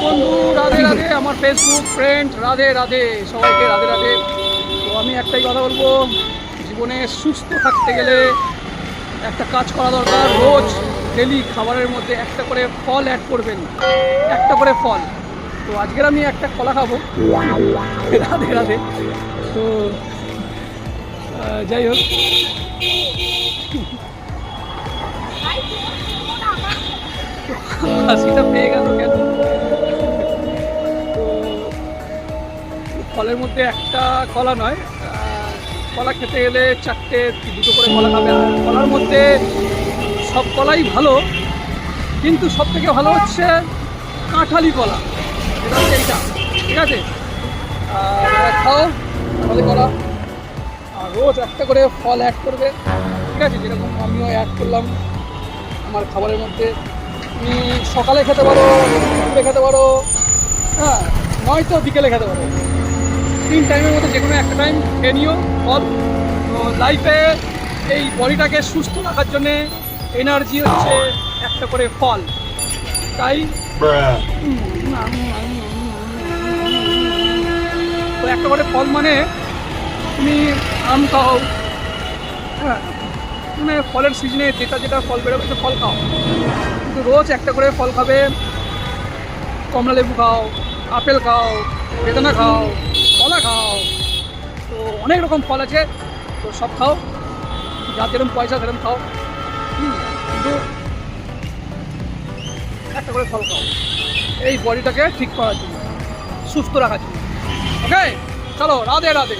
বন্ধু, রাধে রাধে। আমার Facebook friend, Radhe Radhe, সবাইকে রাধে রাধে। তো আমি একটাই কথা বলবো, জীবনে সুস্থ থাকতে গেলে একটা কাজ করা দরকার। রোজ ডেলি খাবারের মধ্যে একটা করে ফল অ্যাড করবেন, একটা করে ফল। তো আজকের আমি একটা কলা খাবো, রাধে রাধে। তো যাই হোক, হাসিটা পেয়ে গেল কেন? তো ফলের মধ্যে একটা কলা নয়, কলা খেতে গেলে চারটে দুটো করে কলা খাবে। আর কলার মধ্যে সব কলাই ভালো, কিন্তু সব থেকে ভালো হচ্ছে কাঁঠালি কলা, এটা হচ্ছে এইটা, ঠিক আছে? খাও কাঁঠালি কলা, আর রোজ একটা করে ফল অ্যাড করবে, ঠিক আছে? যেরকম আমিও অ্যাড করলাম আমার খাবারের মধ্যে। তুমি সকালে খেতে পারো, দুপুরে খেতে পারো, হ্যাঁ, নয়তো বিকেলে খেতে পারো। 3 টাইমের মধ্যে যে কোনো একটা টাইম খেয়ে নিও ফল। তো লাইফে এই বডিটাকে সুস্থ রাখার জন্যে এনার্জি হচ্ছে একটা করে ফল। তাই তো একটা করে ফল মানে তুমি আম খাও, হ্যাঁ, মানে ফলের সিজনে যেটা যেটা ফল বেরোবে সে ফল খাও, কিন্তু রোজ একটা করে ফল খাবে। কমলা লেবু খাও, আপেল খাও, বেদানা খাও, কলা খাও, তো অনেক রকম ফল আছে, তো সব খাও, যার যেরকম পয়সা সেরকম খাও, কিন্তু একটা করে ফল খাও এই বডিটাকে ঠিক করার জন্য, সুস্থ রাখার জন্য। ওকে, চলো, রাধে রাধে।